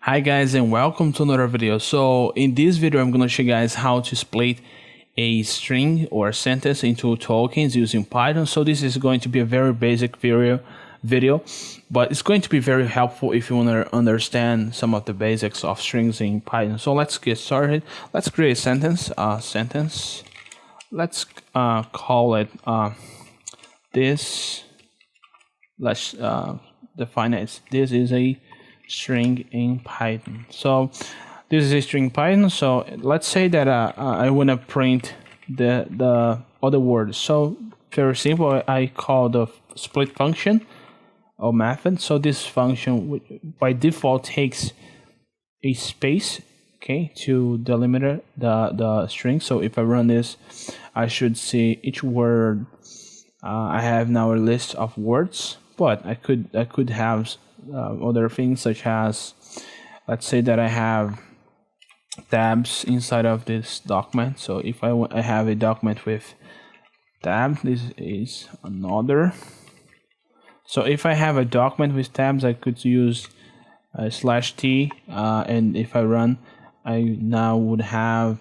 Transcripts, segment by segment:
Hi guys and welcome to another video. So in this video I'm going to show you guys how to split a string or a sentence into tokens using Python. So this is going to be a very basic video, but it's going to be very helpful if you want to understand some of the basics of strings in Python. So let's get started. Let's create a sentence. Let's call it this. Let's define it as this is a string in Python. So this is a string in Python. So let's say that I want to print the other words. So very simple. I call the split function or method. So this function by default takes a space, okay, to delimit the string. So if I run this, I should see each word. I have now a list of words, but I could have other things such as, let's say that I have tabs inside of this document. So if I have a document with tab, this is another. So if I have a document with tabs, I could use /t, and if I run, I now would have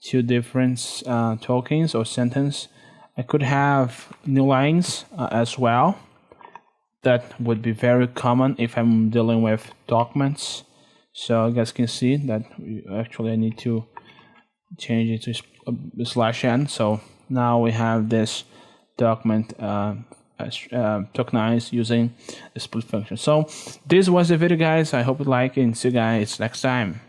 two different tokens or sentence. I could have new lines as well. That would be very common if I'm dealing with documents. So you guys can see that actually I need to change it to /n. So now we have this document tokenized using the split function. So this was the video, guys. I hope you like it, and see you guys next time.